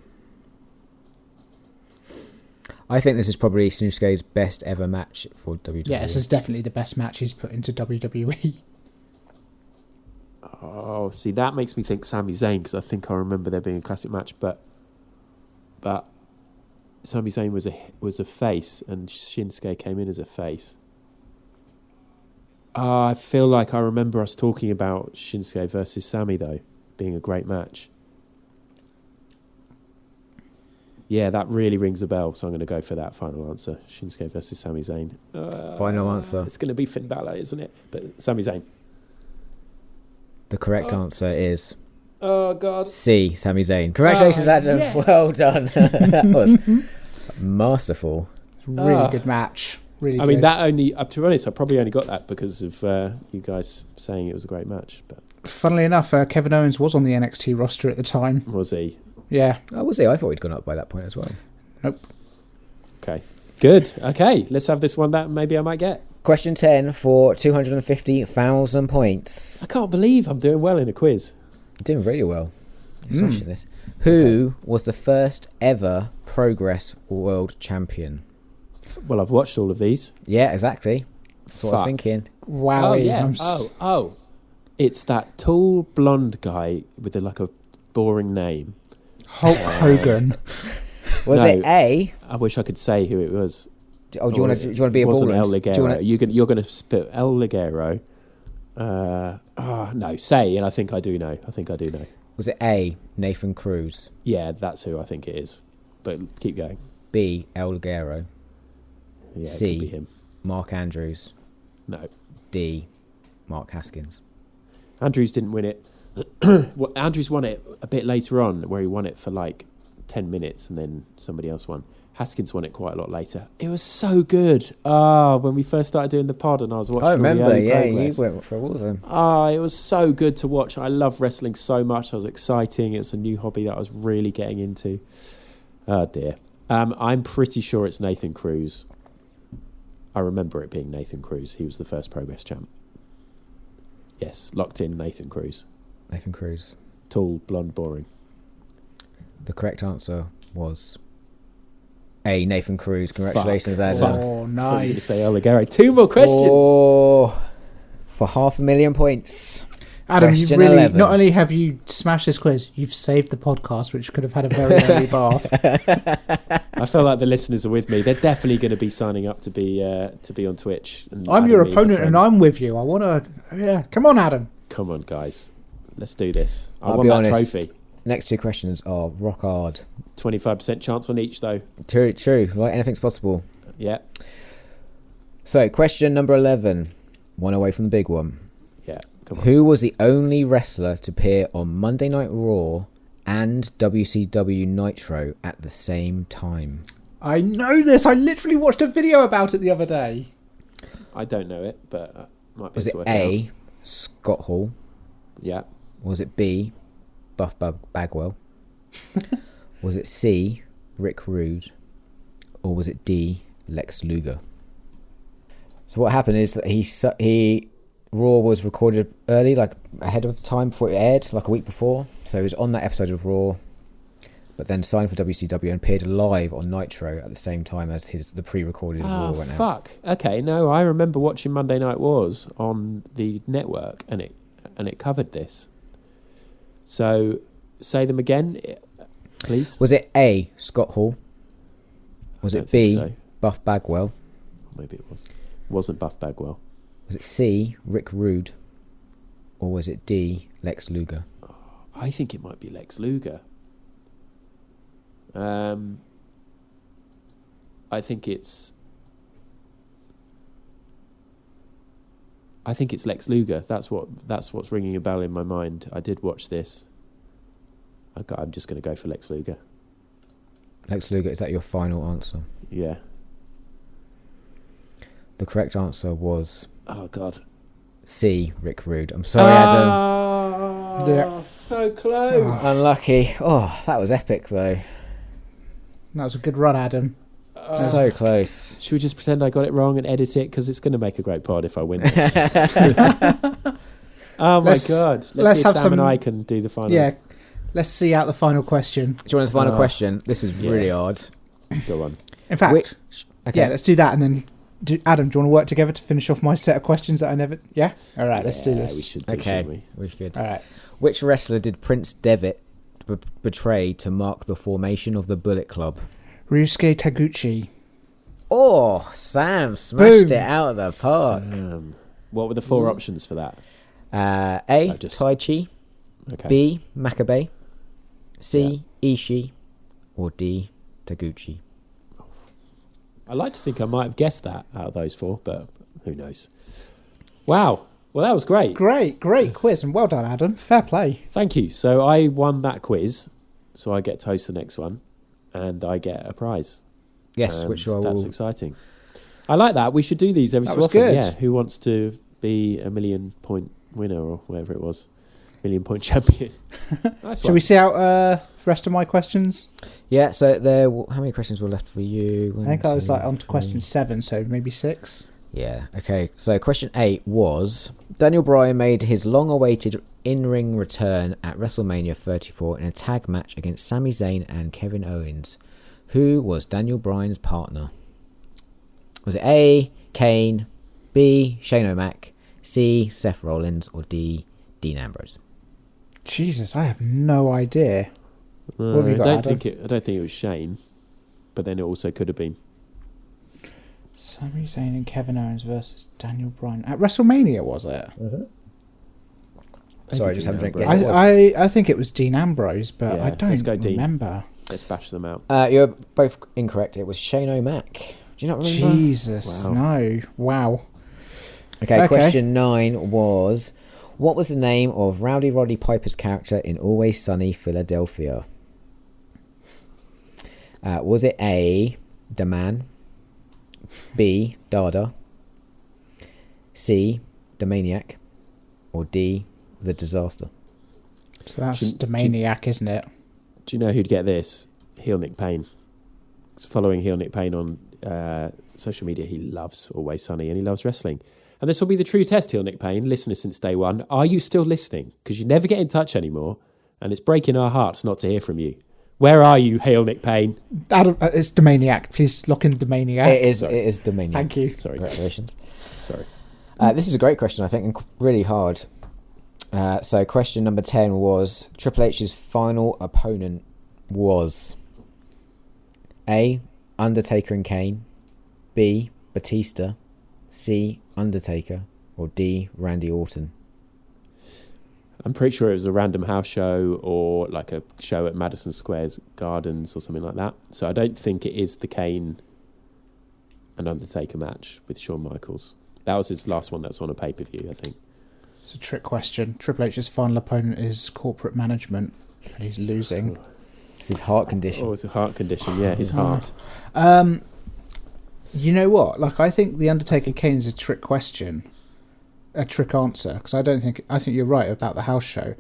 I think this is probably Shinsuke's best ever match for WWE. Yeah, this is definitely the best match he's put into WWE. Oh, see, that makes me think Sami Zayn because I think I remember there being a classic match, but Sami Zayn was a face and Shinsuke came in as a face. I feel like I remember us talking about Shinsuke versus Sami though being a great match. Yeah, that really rings a bell, so I'm going to go for that final answer. Shinsuke versus Sami Zayn. Final answer. It's going to be Finn Balor, isn't it? But Sami Zayn. The correct answer is Oh, God. C, Sami Zayn. Congratulations, Adam. yes. Well done. That was masterful. Really good match. Really I mean, good. that only, up to be honest, I probably only got that because of you guys saying it was a great match. But Funnily enough, Kevin Owens was on the NXT roster at the time. was he? Yeah. Oh, was he? I thought he'd gone up by that point as well. Nope. Okay. Good. Okay. Let's have this one that maybe I might get. Question 10 for 250,000 points. I can't believe I'm doing well in a quiz. You're doing really well. You're smashing this. Who was the first ever Progress World Champion? Well, I've watched all of these. Yeah, exactly. That's what I was Fuck. thinking. Wow. Oh, yeah. It's that tall blonde guy with like a boring name. Hulk Hogan. Was No. it A? I wish I could say who it was. Oh, do you want to be a It wasn't baller? El Do you Ligero. wanna- You're going to spit El Ligero. No, say, and I think I do know. Was it A, Nathan Cruz? Yeah, that's who I think it is. But keep going. B, El Ligero? Yeah, C. it could be him. Mark Andrews? No. D, Mark Haskins? Andrews didn't win it. Well, Andrews won it a bit later on, where he won it for like 10 minutes and then somebody else won. Haskins won it quite a lot later. It was so good. When we first started doing the pod and I was watching I all the remember, early yeah, progress. you went for all of them. It was so good to watch. I love wrestling so much. It was exciting. It was a new hobby that I was really getting into. Oh, dear. I'm pretty sure it's Nathan Cruz. I remember it being Nathan Cruz. He was the first Progress champ. Yes, locked in Nathan Cruz. Nathan Cruz. Tall, blonde, boring. The correct answer was A, Nathan Cruz. Congratulations, Adam. Fuck. Oh, Thought you were gonna nice. say El Ligero. 2 more questions. Oh, for 500,000 points. Adam, you Question really 11. not only have you smashed this quiz, you've saved the podcast, which could have had a very early bath. I feel like the listeners are with me. They're definitely going to be signing up to be on Twitch. And I'm adding your me as a opponent, and friend. I'm with you. I want to. Yeah, come on, Adam. Come on, guys. Let's do this. I I'll want be that honest. trophy. Next two questions are rock hard. 25% chance on each, though. True, right? Anything's possible. Yeah. So, question number 11. One away from the big one. Yeah. Come on. Who was the only wrestler to appear on Monday Night Raw and WCW Nitro at the same time? I know this. I literally watched a video about it the other day. I don't know it, but might be Was able it to work A, out. Scott Hall? Yeah. Was it B, Buff Bagwell? Was it C, Rick Rude? Or was it D, Lex Luger? So what happened is that he Raw was recorded early, like ahead of time before it aired, like a week before. So he was on that episode of Raw, but then signed for WCW and appeared live on Nitro at the same time as the pre-recorded Raw went out. Fuck. Okay, no, I remember watching Monday Night Wars on the network, and it covered this. So, say them again, please. Was it A, Scott Hall? Was I it don't B, think so. Buff Bagwell? Maybe it was. It wasn't Buff Bagwell. Was it C, Rick Rude? Or was it D, Lex Luger? I think it might be Lex Luger. I think it's Lex Luger. That's what's ringing a bell in my mind. I did watch this. I'm just going to go for Lex Luger. Lex Luger, is that your final answer? Yeah. The correct answer was Oh God. C, Rick Rude. I'm sorry, Adam. Oh, Yeah. so close. Unlucky. Oh, that was epic, though. That was a good run, Adam. So close. Should we just pretend I got it wrong and edit it? Because it's going to make a great pod if I win this. Oh my God. Let's see if Sam and I can do the final. Yeah, let's see out the final question. Do you want the final question? This is really hard. Go on. In fact, Which- Okay. yeah, let's do that, and then Adam, do you want to work together to finish off my set of questions that I never? Yeah. All right, let's do Yeah, this. We should do, Okay, shouldn't we? we should. All right. Which wrestler did Prince Devitt betray to mark the formation of the Bullet Club? Ryusuke Taguchi. Oh, Sam smashed Boom. it out of the park. What were the 4 options for that? A, just- Tai Chi. Okay. B, Makabe. C, Ishii. Or D, Taguchi. I like to think I might have guessed that out of those 4, but who knows? Wow. Well, that was great. Great quiz, and well done, Adam. Fair play. Thank you. So I won that quiz, so I get to host the next one, and I get a prize. Yes, And which I that's will exciting. I like that. We should do these every That so was often. good. Yeah. Who wants to be a 1,000,000-point winner or whatever it was? 1,000,000-point champion. Nice Shall one. we see out the rest of my questions? Yeah, so how many questions were left for you? I think I was like on to question 7, so maybe 6. Yeah, okay. So question 8 was, Daniel Bryan made his long-awaited in-ring return at WrestleMania 34 in a tag match against Sami Zayn and Kevin Owens. Who was Daniel Bryan's partner? Was it A, Kane, B, Shane O'Mac, C, Seth Rollins, or D, Dean Ambrose? Jesus, I have no idea. What have you got, I don't Adam? think it was Shane, but then it also could have been. Sami Zayn and Kevin Owens versus Daniel Bryan at WrestleMania, was it? Sorry, just have a drink. Ambrose. Yes, it was. I think it was Dean Ambrose, but Yeah, I let's don't go Dean. remember. Let's bash them out. You're both incorrect. It was Shane O'Mac. Do you not remember? Jesus, Wow. no. Wow. Okay, Okay. question 9 was, what was the name of Rowdy Roddy Piper's character in Always Sunny Philadelphia? Was it A, the Man, B, Dada, C, the Maniac, or D, the Disaster? So that's Shouldn't- the Maniac, isn't it? Do you know who'd get this? Heel Nick Payne. 'Cause following Heel Nick Payne on social media, he loves Always Sunny and he loves wrestling. And this will be the true test, Heel Nick Payne, listener since day one. Are you still listening? Because you never get in touch anymore, and it's breaking our hearts not to hear from you. Where are you, Heel Nick Payne? Adam, it's the Maniac. Please lock in the Maniac. It is the Maniac. Thank you. Sorry, guys. Congratulations. Sorry. This is a great question, I think, and really hard. So question number 10 was, Triple H's final opponent was A, Undertaker and Kane, B, Batista, C, Undertaker, or D, Randy Orton. I'm pretty sure it was a random house show or like a show at Madison Square's Gardens or something like that. So I don't think it is the Kane and Undertaker match with Shawn Michaels. That was his last one that was on a pay-per-view, I think. It's a trick question. Triple H's final opponent is corporate management, and he's losing. It's his heart condition. Oh, it's a heart condition, yeah, his heart. You know what? Like, I think the Undertaker Kane is a trick question, a trick answer, because I think you're right about the house show.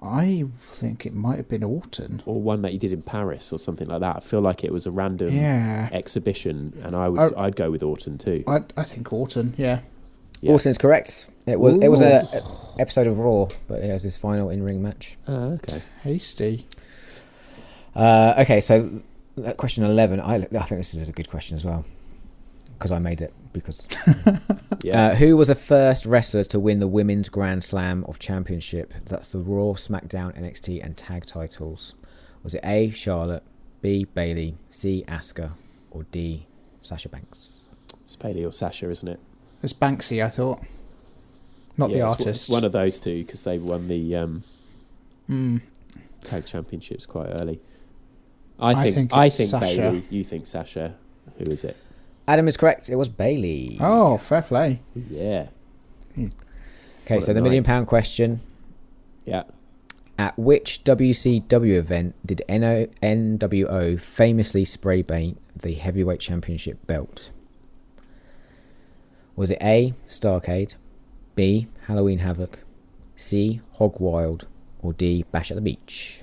I think it might have been Orton. Or one that he did in Paris or something like that. I feel like it was a random Yeah. exhibition, and I'd go with Orton too. I think Orton. Yeah. Yeah. Orton's correct. It was a episode of Raw, but it was his final in-ring match. Okay. Hasty. Okay, so question 11. I think this is a good question as well, because I made it. Because Yeah. who was the first wrestler to win the Women's Grand Slam of Championship? That's the Raw, SmackDown, NXT, and Tag titles. Was it A, Charlotte, B, Bayley, C, Asuka, or D, Sasha Banks? It's Bayley or Sasha, isn't it? It's Banksy, I thought. Not the it's artist. one of those two, because they won the tag championships quite early. I think it's Sasha. Bayley. You think Sasha? Who is it? Adam is correct. It was Bayley. Oh, fair play. Yeah. Okay, What so a the £1 million night. question. Yeah. At which WCW event did NWO famously spray paint the heavyweight championship belt? Was it A, Starrcade, B, Halloween Havoc, C, Hog Wild, or D, Bash at the Beach?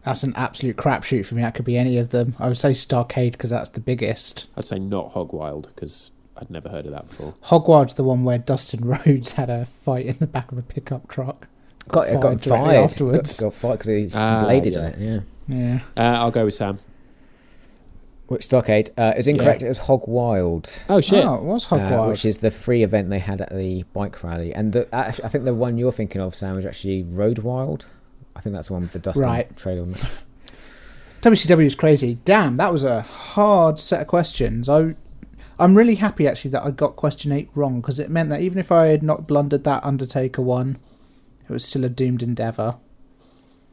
That's an absolute crapshoot for me. That could be any of them. I would say Starrcade because that's the biggest. I'd say not Hog Wild, because I'd never heard of that before. Hogwild's the one where Dustin Rhodes had a fight in the back of a pickup truck. Got directly fired afterwards. Got fired because he's Ah, bladed yeah. on it. Yeah. Yeah. I'll go with Sam. Which Starrcade is incorrect. Yeah. It was Hog Wild. Oh, shit. Oh, it was Hogwild. Which is the free event they had at the bike rally, and I think the one you're thinking of, Sam, is actually Road Wild. I think that's the one with the Dustin Right. trailer on it. WCW is crazy. Damn, that was a hard set of questions. I'm really happy actually that I got question 8 wrong, because it meant that even if I had not blundered that Undertaker one, it was still a doomed endeavour.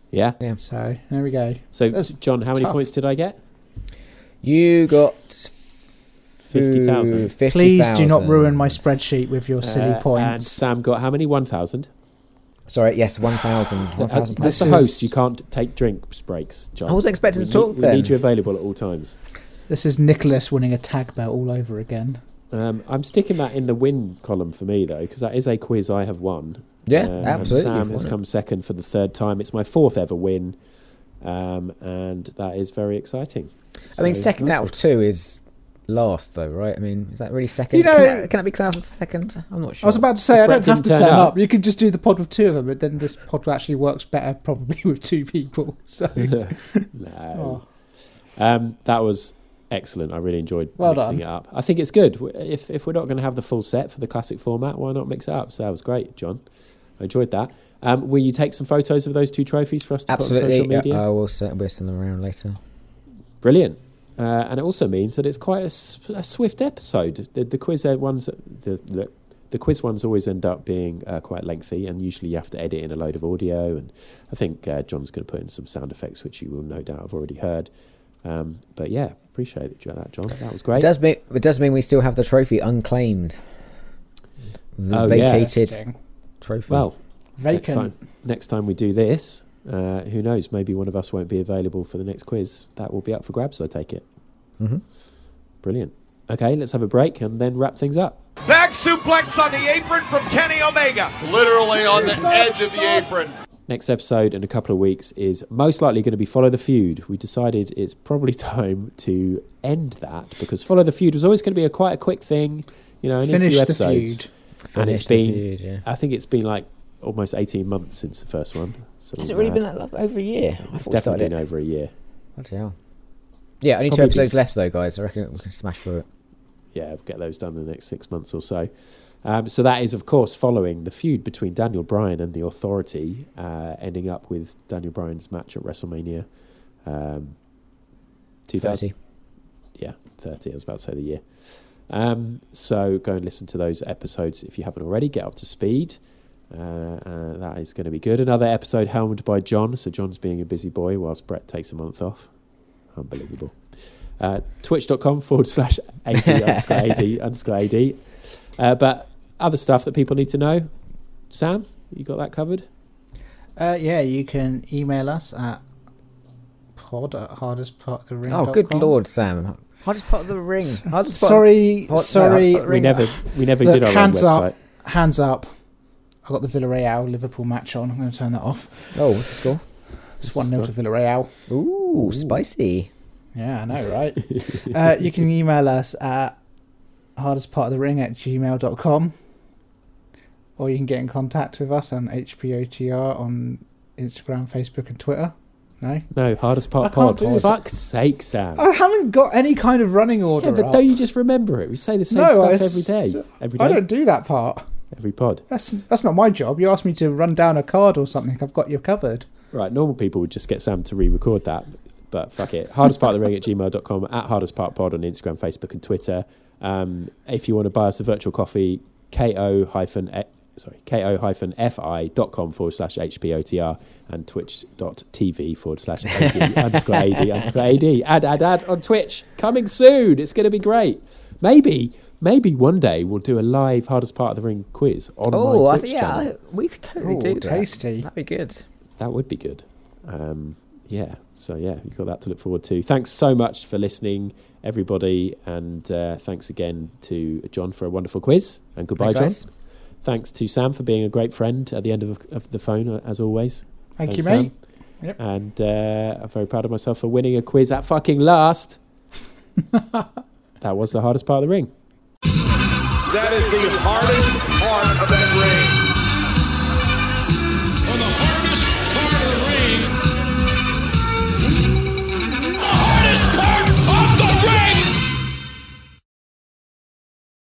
Yeah. So there we go. So, That's John, how many tough. points did I get? You got 50,000. 50,000. Please do not ruin my spreadsheet with your silly And points. Sam got how many? 1,000. Sorry, yes, 1,000. 1,000 As This the is- host, you can't take drinks breaks, John. I was expected We to talk need, then. We need you available at all times. This is Nicholas winning a tag belt all over again. I'm sticking that in the win column for me, though, because that is a quiz I have won. Yeah, absolutely. Sam has come second for the third time. It's my fourth ever win, and that is very exciting. I mean, second out of two is last, though, right? I mean, is that really second? Can it be classed as second? I'm not sure. I was about to say, I Brett don't have to didn't turn turn up. up. You could just do the pod with two of them, but then this pod actually works better probably with two people. So No. That was excellent. I really enjoyed Well mixing done. it up. I think it's good. If we're not going to have the full set for the classic format, why not mix it up? So that was great, John. I enjoyed that. Will you take some photos of those two trophies for us to put on social media? I will send them around later. Brilliant. And it also means that it's quite a swift episode. The quiz ones, the quiz ones always end up being quite lengthy, and usually you have to edit in a load of audio. And I think John's going to put in some sound effects, which you will no doubt have already heard. But yeah, appreciate that, John. That was great. It does mean we still have the trophy unclaimed. The vacated trophy. Well, vacant. Next time we do this, who knows? Maybe one of us won't be available for the next quiz. That will be up for grabs, I take it. Mm-hmm. Brilliant. Okay, let's have a break and then wrap things up. Back suplex on the apron from Kenny Omega. Literally on the edge of the apron. Next episode in a couple of weeks is most likely going to be Follow the Feud. We decided it's probably time to end that because Follow the Feud was always going to be quite a quick thing, only Finish a few the episodes. feud. And it's been, I think it's been like almost 18 months since the first one. Has it really been that long? Over a year? It's definitely been over a year. Bloody hell. Yeah, only 2 episodes left though, guys. I reckon we can smash through it. Yeah, we'll get those done in the next 6 months or so. So that is, of course, following the feud between Daniel Bryan and The Authority, ending up with Daniel Bryan's match at WrestleMania 30. Yeah, 30. I was about to say the year. So go and listen to those episodes if you haven't already. Get up to speed. That is going to be good. Another episode helmed by John. So John's being a busy boy whilst Brett takes a month off. Unbelievable. Twitch.com/AD_AD_AD. But other stuff that people need to know. Sam, you got that covered? Yeah, you can email us at pod@hardestpartofthering.com. Oh, good lord, Sam. Hardest part of the ring. Sorry. We never did our own website. Hands up. I've got the Villarreal Liverpool match on. I'm going to turn that off. Oh, what's the score? It's 1-0 to Villarreal. Ooh, spicy. Yeah, I know, right? You can email us at hardestpartofthering@gmail.com, or you can get in contact with us on HPOTR on Instagram, Facebook and Twitter. No, Hardest Part I can't Pod. do For this. fuck's sake, Sam. I haven't got any kind of running order. Yeah, but up. don't you just remember it? We say the same stuff every day. Every day? I don't do that part. Every pod. That's not my job. You asked me to run down a card or something. I've got you covered. Right, normal people would just get Sam to re-record that, but fuck it. Hardestpartofthering@gmail.com, at hardestpartpod on Instagram, Facebook and Twitter. If you want to buy us a virtual coffee, ko-fi.com/HPOTR and twitch.tv/AD_AD_AD. Add on Twitch. Coming soon. It's going to be great. Maybe one day we'll do a live Hardest Part of the Ring quiz on my Twitch channel. We could totally do that. Tasty. That'd be good. That would be good. So you've got that to look forward to. Thanks so much for listening, everybody, and thanks again to John for a wonderful quiz. And goodbye, Thanks, John. Thanks to Sam for being a great friend at the end of the phone, as always. Thanks, you, mate. Sam. Yep. And I'm very proud of myself for winning a quiz at fucking last. That was the hardest part of the ring. That is the hardest part of that ring.